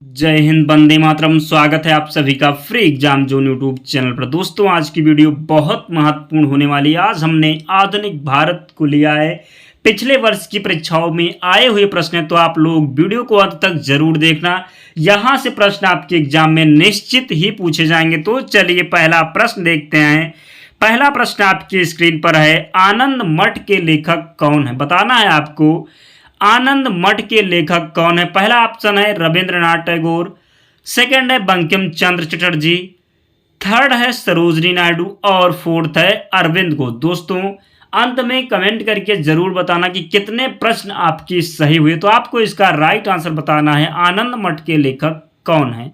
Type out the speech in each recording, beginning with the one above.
जय हिंद, वंदे मातरम। स्वागत है आप सभी का free exam zone YouTube channel पर। दोस्तों, आज की वीडियो बहुत महत्वपूर्ण होने वाली है। आज हमने आधुनिक भारत को लिया है। पिछले वर्ष की परीक्षाओं में आए हुए प्रश्न हैं, तो आप लोग वीडियो को अंत तक जरूर देखना। यहां से प्रश्न आपके एग्जाम में निश्चित ही पूछे जाएंगे। तो चलिए पहला प्रश्न देखते हैं। पहला प्रश्न आपकी स्क्रीन पर है, आनंद मठ के लेखक कौन है? बताना है आपको आनंद मठ के लेखक कौन है। पहला ऑप्शन है रविंद्रनाथ टैगोर, सेकंड है बंकिम चंद्र चटर्जी, थर्ड है सरोजनी नायडू और फोर्थ है अरविंद घोष। दोस्तों, अंत में कमेंट करके जरूर बताना कि कितने प्रश्न आपकी सही हुए। तो आपको इसका राइट आंसर बताना है आनंद मठ के लेखक कौन है।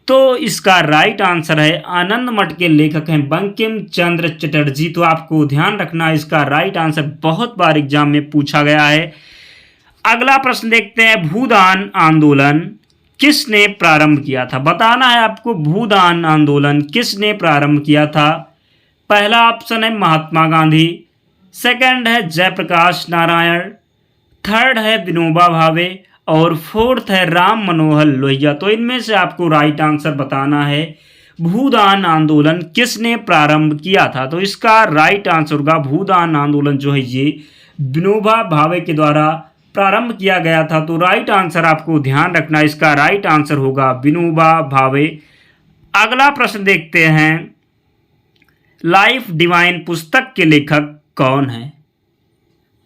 तो इसका राइट आंसर है आनंद मठ के लेखक हैं बंकिम चंद्र चटर्जी। तो आपको ध्यान रखना, इसका राइट आंसर बहुत बार एग्जाम में पूछा गया है। अगला प्रश्न देखते हैं, भूदान आंदोलन किसने प्रारंभ किया था? बताना है आपको भूदान आंदोलन किसने प्रारंभ किया था। पहला ऑप्शन है महात्मा गांधी, सेकंड है जयप्रकाश नारायण, थर्ड है विनोबा भावे और फोर्थ है राम मनोहर लोहिया। तो इनमें से आपको राइट आंसर बताना है भूदान आंदोलन किसने प्रारंभ किया था। तो इसका राइट आंसर होगा भूदान आंदोलन जो है ये विनोबा भावे के द्वारा प्रारंभ किया गया था। तो राइट आंसर आपको ध्यान रखना, इसका राइट आंसर होगा विनोबा भावे। अगला प्रश्न देखते हैं, लाइफ डिवाइन पुस्तक के लेखक कौन है?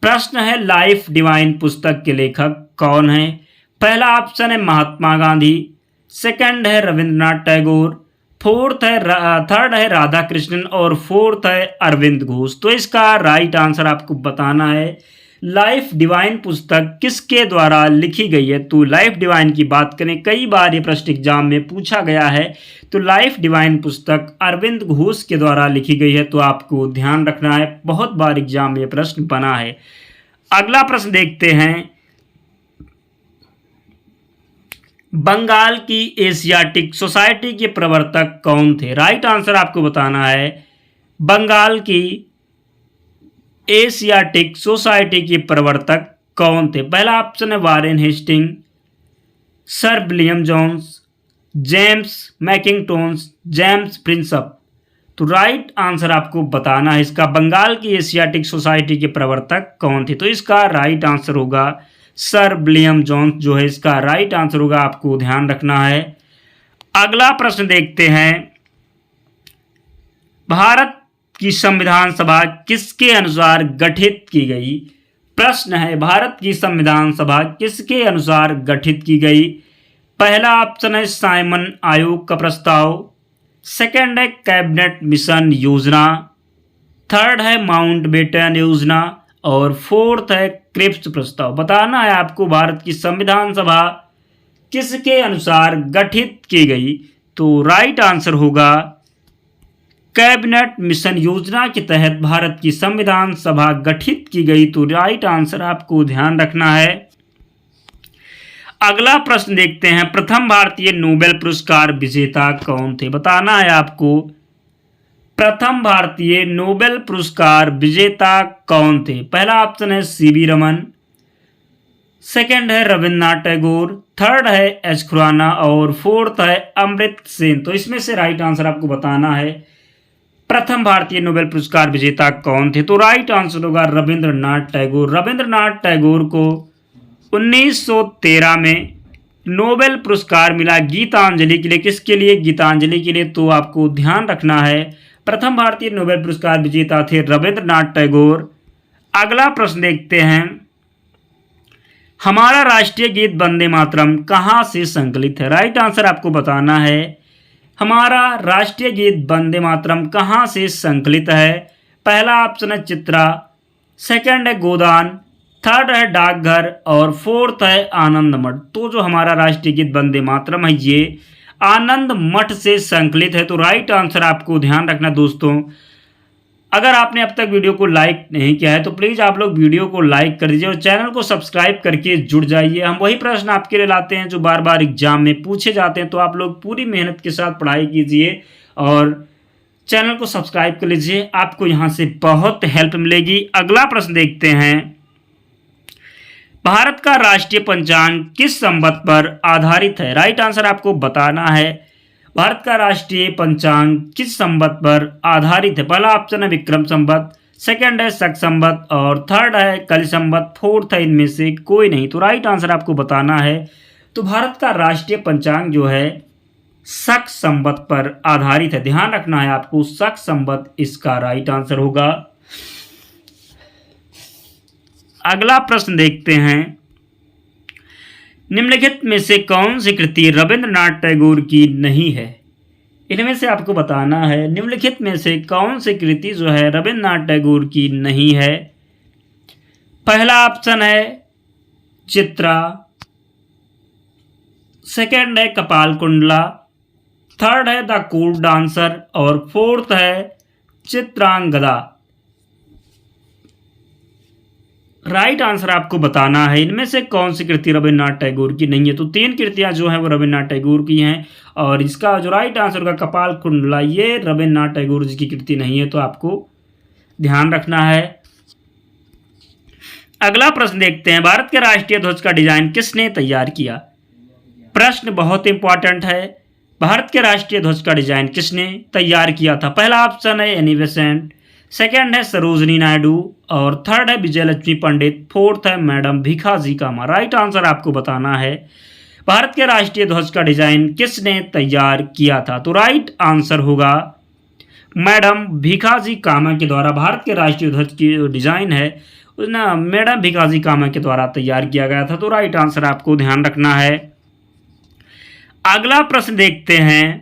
प्रश्न है लाइफ डिवाइन पुस्तक के लेखक कौन है। पहला ऑप्शन है महात्मा गांधी, सेकंड है रविंद्रनाथ टैगोर, थर्ड है राधा कृष्णन और फोर्थ है अरविंद घोष। तो इसका राइट आंसर आपको बताना है लाइफ डिवाइन पुस्तक किसके द्वारा लिखी गई है। तो लाइफ डिवाइन की बात करें, कई बार ये प्रश्न एग्जाम में पूछा गया है। तो लाइफ डिवाइन पुस्तक अरविंद घोष के द्वारा लिखी गई है। तो आपको ध्यान रखना है, बहुत बार एग्जाम में ये प्रश्न बना है। अगला प्रश्न देखते हैं, बंगाल की एशियाटिक सोसाइटी के प्रवर्तक कौन थे? राइट आंसर आपको बताना है बंगाल की एशियाटिक सोसाइटी के प्रवर्तक कौन थे। पहला ऑप्शन है Warren Hasting, sir William Jones, James Mackintosh, James Prinsep. तो राइट आंसर आपको बताना है इसका बंगाल की एशियाटिक सोसाइटी के प्रवर्तक कौन थे। तो इसका राइट आंसर होगा सर विलियम जोन्स जो है इसका राइट आंसर होगा, आपको ध्यान रखना है। अगला प्रश्न देखते हैं, भारत की संविधान सभा किसके अनुसार गठित की गई? प्रश्न है भारत की संविधान सभा किसके अनुसार गठित की गई। पहला ऑप्शन है साइमन आयोग का प्रस्ताव, सेकंड है कैबिनेट मिशन योजना, थर्ड है माउंटबेटन योजना और फोर्थ है क्रिप्स प्रस्ताव। बताना है आपको भारत की संविधान सभा किसके अनुसार गठित की गई। तो राइट आंसर होगा कैबिनेट मिशन योजना के तहत भारत की संविधान सभा गठित की गई। तो राइट आंसर आपको ध्यान रखना है। अगला प्रश्न देखते हैं, प्रथम भारतीय नोबेल पुरस्कार विजेता कौन थे? बताना है आपको प्रथम भारतीय नोबेल पुरस्कार विजेता कौन थे। पहला ऑप्शन है सीवी रमन, सेकंड है रविंद्रनाथ टैगोर, थर्ड है एच खुराना और फोर्थ है अमृत सेन। तो इसमें से राइट आंसर आपको बताना है प्रथम भारतीय नोबेल पुरस्कार विजेता कौन थे। तो राइट आंसर होगा रविंद्रनाथ टैगोर। रविंद्रनाथ टैगोर को 1913 में नोबेल पुरस्कार मिला गीतांजलि के लिए। किसके लिए? गीतांजलि के लिए। तो आपको ध्यान रखना है प्रथम भारतीय नोबेल पुरस्कार विजेता थे रविंद्रनाथ टैगोर। अगला प्रश्न देखते हैं, हमारा राष्ट्रीय गीत वंदे मातरम कहाँ से संकलित है? राइट आंसर आपको बताना है हमारा राष्ट्रीय गीत वंदे मातरम कहाँ से संकलित है। पहला ऑप्शन है चित्रा, सेकंड है गोदान, थर्ड है डाकघर और फोर्थ है आनंद मठ। तो जो हमारा राष्ट्रीय गीत वंदे मातरम है ये आनंद मठ से संकलित है। तो राइट आंसर आपको ध्यान रखना। दोस्तों, अगर आपने अब तक वीडियो को लाइक नहीं किया है तो प्लीज़ आप लोग वीडियो को लाइक कर दीजिए और चैनल को सब्सक्राइब करके जुड़ जाइए। हम वही प्रश्न आपके लिए लाते हैं जो बार बार एग्जाम में पूछे जाते हैं। तो आप लोग पूरी मेहनत के साथ पढ़ाई कीजिए और चैनल को सब्सक्राइब कर लीजिए, आपको यहाँ से बहुत हेल्प मिलेगी। अगला प्रश्न देखते हैं, भारत का राष्ट्रीय पंचांग किस संवत पर आधारित है? राइट आंसर आपको बताना है। भारत का राष्ट्रीय पंचांग किस संवत पर आधारित है? पहला ऑप्शन है विक्रम संवत, सेकंड है शक संवत और थर्ड है कलि संवत, फोर्थ है इनमें से कोई नहीं। तो राइट आंसर आपको बताना है। तो भारत का राष्ट्रीय पंचांग जो है शक संवत पर आधारित है। ध्यान रखना है आपको, शक संवत इसका राइट आंसर होगा। अगला प्रश्न देखते हैं, निम्नलिखित में से कौन सी कृति रविंद्रनाथ टैगोर की नहीं है? इनमें से आपको बताना है निम्नलिखित में से कौन सी कृति जो है रविंद्रनाथ टैगोर की नहीं है। पहला ऑप्शन है चित्रा, सेकंड है कपाल कुंडला, थर्ड है द कोर्ट डांसर और फोर्थ है चित्रांगदा। राइट आंसर आपको बताना है इनमें से कौन सी कृति रविन्द्रनाथ टैगोर की नहीं है। तो तीन कृतियां जो हैं वो रविन्द्रनाथ टैगोर की हैं और इसका जो राइट आंसर होगा कपाल कुंडला, ये रविन्द्रनाथ टैगोर जी की कृति नहीं है। तो आपको ध्यान रखना है। अगला प्रश्न देखते हैं, भारत के राष्ट्रीय ध्वज का डिजाइन किसने तैयार किया? प्रश्न बहुत इंपॉर्टेंट है। भारत के राष्ट्रीय ध्वज का डिजाइन किसने तैयार किया था? पहला ऑप्शन है एनी बेसेंट, सेकंड है सरोजनी नायडू और थर्ड है विजयलक्ष्मी पंडित, फोर्थ है मैडम भीखाजी कामा। राइट आंसर आपको बताना है भारत के राष्ट्रीय ध्वज का डिजाइन किसने तैयार किया था? तो राइट आंसर होगा मैडम भीखाजी कामा के द्वारा। भारत के राष्ट्रीय ध्वज की जो डिजाइन है ना मैडम भीखाजी कामा के द्वारा तैयार किया गया था। तो राइट आंसर आपको ध्यान रखना है। अगला प्रश्न देखते हैं,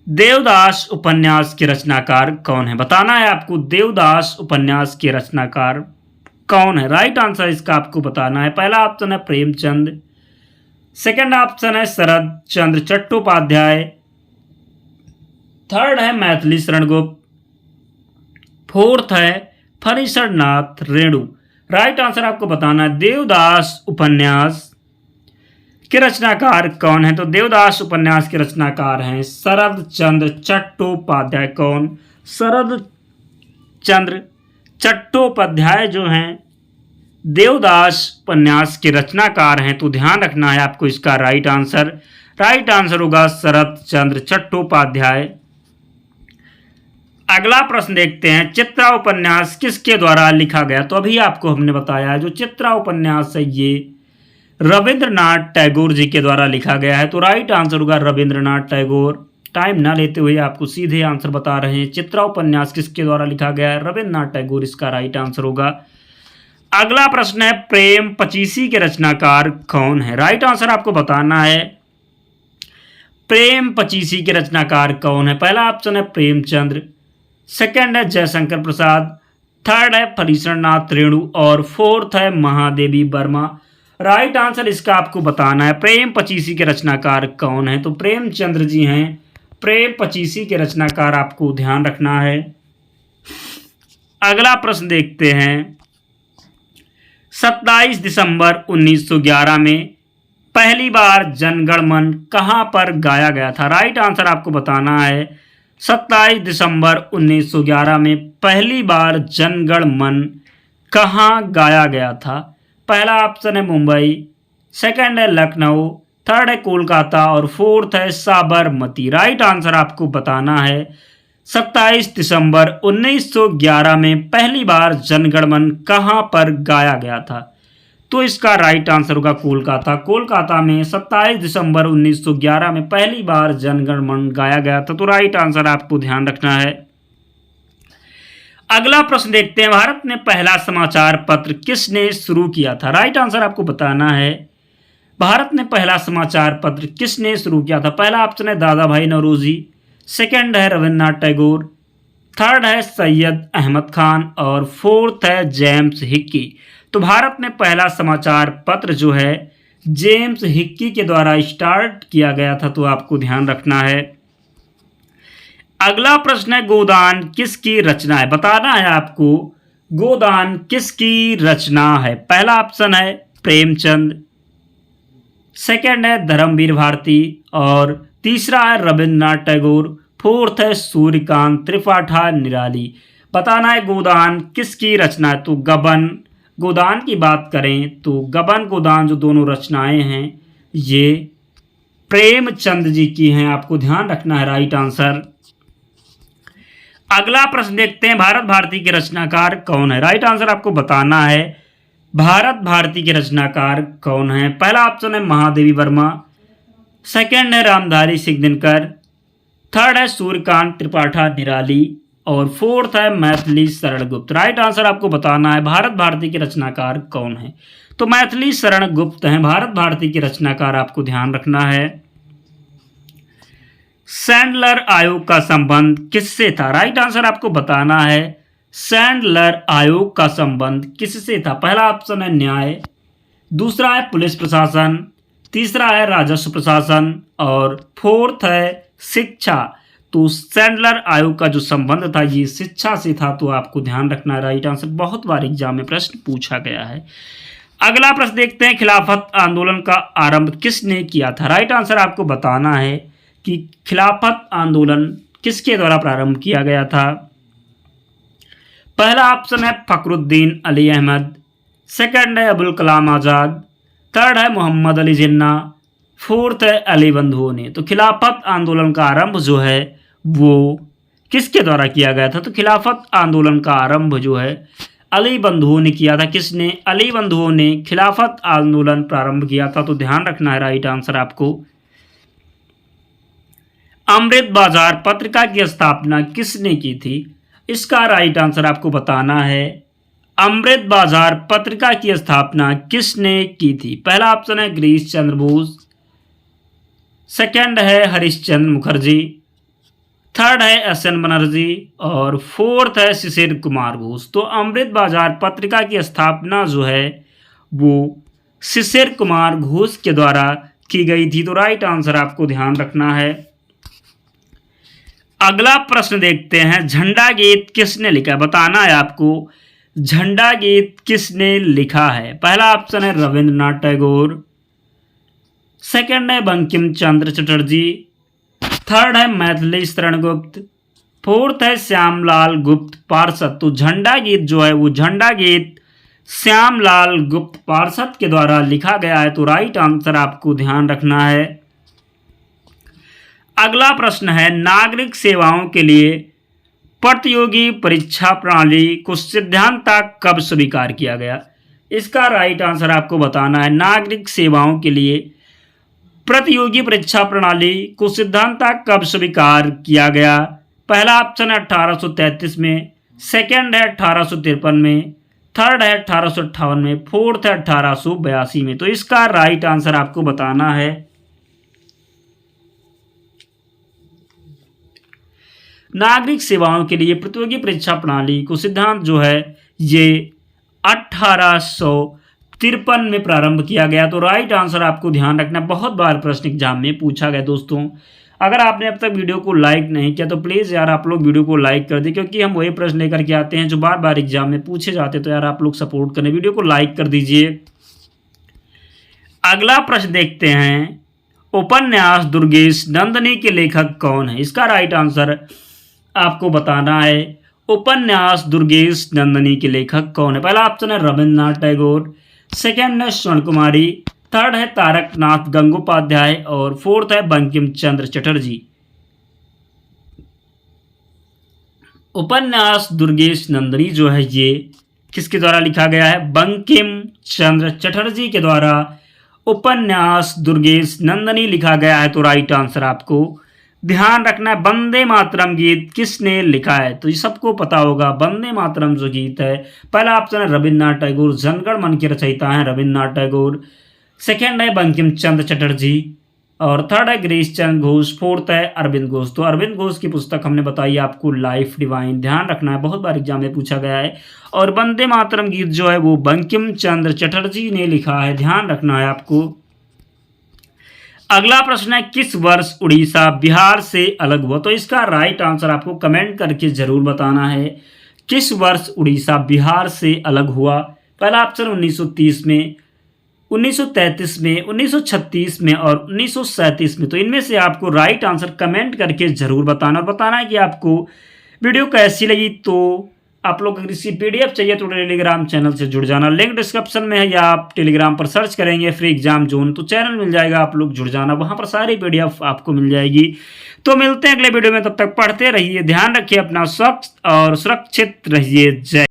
देवदास उपन्यास के रचनाकार कौन है? बताना है आपको देवदास उपन्यास के रचनाकार कौन है। राइट आंसर इसका आपको बताना है। पहला ऑप्शन है प्रेमचंद, सेकंड ऑप्शन है शरद चंद्र चट्टोपाध्याय, थर्ड है मैथिली शरण गुप्त, फोर्थ है फणीश्वर नाथ रेणु। राइट आंसर आपको बताना है देवदास उपन्यास के रचनाकार कौन है? तो देवदास उपन्यास के रचनाकार हैं शरद चंद्र चट्टोपाध्याय। कौन? शरद चंद्र चट्टोपाध्याय जो हैं देवदास उपन्यास के रचनाकार हैं। तो ध्यान रखना है आपको इसका राइट आंसर होगा शरद चंद्र चट्टोपाध्याय। अगला प्रश्न देखते हैं, चित्रा उपन्यास किसके द्वारा लिखा गया? तो अभी आपको हमने बताया है जो चित्रा उपन्यास है ये रविंद्रनाथ टैगोर जी के द्वारा लिखा गया है। तो राइट आंसर होगा रविंद्रनाथ टैगोर। टाइम ना लेते हुए आपको सीधे आंसर बता रहे हैं, चित्रा उपन्यास किसके द्वारा लिखा गया है? रविंद्रनाथ टैगोर इसका राइट आंसर होगा। अगला प्रश्न है, प्रेम पचीसी के रचनाकार कौन है? राइट आंसर आपको बताना है प्रेम पचीसी के रचनाकार कौन है। पहला ऑप्शन है प्रेमचंद्र, सेकंड है जयशंकर प्रसाद, थर्ड है फणीश्वर नाथ रेणु और फोर्थ है महादेवी वर्मा। राइट आंसर इसका आपको बताना है प्रेम पचीसी के रचनाकार कौन है। तो प्रेमचंद्र जी हैं प्रेम पचीसी के रचनाकार, आपको ध्यान रखना है। अगला प्रश्न देखते हैं, 27 दिसंबर 1911 में पहली बार जनगण मन कहां पर गाया गया था? राइट आंसर आपको बताना है 27 दिसंबर 1911 में पहली बार जनगण मन कहां गाया गया था? पहला ऑप्शन है मुंबई, सेकंड है लखनऊ, थर्ड है कोलकाता और फोर्थ है साबरमती। राइट आंसर आपको बताना है 27 दिसंबर 1911 में पहली बार जनगण मन कहां पर गाया गया था? तो इसका राइट आंसर होगा कोलकाता। कोलकाता में 27 दिसंबर 1911 में पहली बार जनगण मन गाया गया था। तो राइट आंसर आपको ध्यान रखना है। अगला प्रश्न देखते हैं, भारत में पहला समाचार पत्र किसने शुरू किया था? राइट आंसर आपको बताना है भारत में पहला समाचार पत्र किसने शुरू किया था? पहला ऑप्शन है दादा भाई नौरोजी, सेकंड है रविन्द्रनाथ टैगोर, थर्ड है सैयद अहमद खान और फोर्थ है जेम्स हिक्की। तो भारत में पहला समाचार पत्र जो है जेम्स हिक्की के द्वारा स्टार्ट किया गया था। तो आपको ध्यान रखना है। अगला प्रश्न है, गोदान किसकी रचना है? बताना है आपको गोदान किसकी रचना है। पहला ऑप्शन है प्रेमचंद, सेकंड है धर्मवीर भारती और तीसरा है रविन्द्रनाथ टैगोर, फोर्थ है सूर्यकांत त्रिपाठा निराली। बताना है गोदान किसकी रचना है। तो गबन, गोदान की बात करें तो गबन गोदान जो दोनों रचनाएं हैं ये प्रेमचंद जी की हैं, आपको ध्यान रखना है राइट आंसर। अगला प्रश्न देखते हैं, भारत भारती के रचनाकार कौन है? राइट आंसर आपको बताना है भारत भारती के रचनाकार कौन है। पहला ऑप्शन है महादेवी वर्मा, सेकंड है रामधारी सिंह दिनकर, थर्ड है सूर्यकांत त्रिपाठा निराली और फोर्थ है मैथिली शरण गुप्त। राइट आंसर आपको बताना है भारत भारती के रचनाकार कौन है। तो मैथिली शरण गुप्त हैं भारत भारती के रचनाकार, आपको ध्यान रखना है। सैंडलर आयोग का संबंध किससे था? राइट आंसर आपको बताना है सैंडलर आयोग का संबंध किससे था? पहला ऑप्शन है न्याय, दूसरा है पुलिस प्रशासन, तीसरा है राजस्व प्रशासन और फोर्थ है शिक्षा। तो सैंडलर आयोग का जो संबंध था ये शिक्षा से था, तो आपको ध्यान रखना है राइट आंसर। बहुत बार एग्जाम में प्रश्न पूछा गया है। अगला प्रश्न देखते हैं, खिलाफत आंदोलन का आरंभ किसने किया था? राइट आंसर आपको बताना है कि खिलाफत आंदोलन किसके द्वारा प्रारंभ किया गया था। पहला ऑप्शन है फखरुद्दीन अली अहमद, सेकंड है अबुल कलाम आज़ाद, थर्ड है मोहम्मद अली जिन्ना, फोर्थ है अली बंधुओं ने। तो खिलाफत आंदोलन का आरंभ जो है वो किसके द्वारा किया गया था? तो खिलाफत आंदोलन का आरंभ जो है अली बंधुओं ने किया था। किसने? अली बंधुओं ने खिलाफत आंदोलन प्रारंभ किया था। तो ध्यान रखना है राइट आंसर आपको। अमृत बाजार पत्रिका की स्थापना किसने की थी? इसका राइट आंसर आपको बताना है अमृत बाजार पत्रिका की स्थापना किसने की थी? पहला ऑप्शन है गिरीश चंद्र बोस, सेकंड है हरिश्चंद्र मुखर्जी, थर्ड है एस.एन. बनर्जी और फोर्थ है शिशिर कुमार घोष। तो अमृत बाजार पत्रिका की स्थापना जो है वो शिशिर कुमार घोष के द्वारा की गई थी। तो राइट आंसर आपको ध्यान रखना है। अगला प्रश्न देखते हैं, झंडा गीत किसने लिखा है? बताना है आपको झंडा गीत किसने लिखा है। पहला ऑप्शन है रविंद्रनाथ टैगोर, सेकंड है बंकिम चंद्र चटर्जी, थर्ड है मैथिली शरण गुप्त, फोर्थ है श्यामलाल गुप्त पार्षद। तो झंडा गीत जो है वो झंडा गीत श्यामलाल गुप्त पार्षद के द्वारा लिखा गया है। तो राइट आंसर आपको ध्यान रखना है। अगला प्रश्न है, नागरिक सेवाओं के लिए प्रतियोगी परीक्षा प्रणाली को सिद्धांततः कब स्वीकार किया गया? इसका राइट आंसर आपको बताना है नागरिक सेवाओं के लिए प्रतियोगी परीक्षा प्रणाली को सिद्धांततः कब स्वीकार किया गया। पहला ऑप्शन है 1833 में, सेकंड है 1853 में, थर्ड है 1858 में, फोर्थ है 1882 में। तो इसका राइट आंसर आपको बताना है नागरिक सेवाओं के लिए प्रतियोगी परीक्षा प्रणाली को सिद्धांत जो है ये 1853 में प्रारंभ किया गया। तो राइट आंसर आपको ध्यान रखना। बहुत बार प्रश्न एग्जाम में पूछा गया। दोस्तों अगर आपने अब तक वीडियो को लाइक नहीं किया तो प्लीज़ यार आप लोग वीडियो को लाइक कर दें, क्योंकि हम वही प्रश्न लेकर के आते हैं जो बार बार एग्जाम में पूछे जाते हैं। तो यार आप लोग सपोर्ट करें, वीडियो को लाइक कर दीजिए। अगला प्रश्न देखते हैं, उपन्यास दुर्गेश नंदिनी के लेखक कौन है? इसका राइट आंसर आपको बताना है उपन्यास दुर्गेश नंदिनी के लेखक कौन है। पहला ऑप्शन है रविंद्रनाथ टैगोर, सेकंड है स्वर्ण कुमारी, थर्ड है तारकनाथ गंगोपाध्याय और फोर्थ है बंकिम चंद्र चटर्जी। उपन्यास दुर्गेश नंदिनी जो है ये किसके द्वारा लिखा गया है? बंकिम चंद्र चटर्जी के द्वारा उपन्यास दुर्गेश नंदिनी लिखा गया है। तो राइट आंसर आपको ध्यान रखना है। वंदे मातरम गीत किसने लिखा है? तो ये सबको पता होगा वंदे मातरम जो गीत है, पहला ऑप्शन है रविंद्रनाथ टैगोर, जनगण मन के रचयिता हैं रविंद्रनाथ टैगोर, सेकंड है बंकिम चंद्र चटर्जी और थर्ड है गिरीश चंद्र घोष, फोर्थ है अरविंद घोष। तो अरविंद घोष की पुस्तक हमने बताई आपको लाइफ डिवाइन, ध्यान रखना है, बहुत बार एग्जाम में पूछा गया है। और वंदे मातरम गीत जो है वो बंकिम चंद्र चटर्जी ने लिखा है, ध्यान रखना है आपको। अगला प्रश्न है, किस वर्ष उड़ीसा बिहार से अलग हुआ? तो इसका राइट आंसर आपको कमेंट करके जरूर बताना है, किस वर्ष उड़ीसा बिहार से अलग हुआ। पहला ऑप्शन 1930 में, 1933 में, 1936 में और 1937 में। तो इनमें से आपको राइट आंसर कमेंट करके जरूर बताना और बताना है कि आपको वीडियो कैसी लगी। तो आप लोग अगर इसकी PDF चाहिए तो टेलीग्राम चैनल से जुड़ जाना, लिंक डिस्क्रिप्शन में है, या आप टेलीग्राम पर सर्च करेंगे फ्री एग्जाम जोन तो चैनल मिल जाएगा, आप लोग जुड़ जाना, वहां पर सारी PDF आपको मिल जाएगी। तो मिलते हैं अगले वीडियो में, तब तक पढ़ते रहिए, ध्यान रखिए अपना, स्वस्थ और सुरक्षित रहिए। जय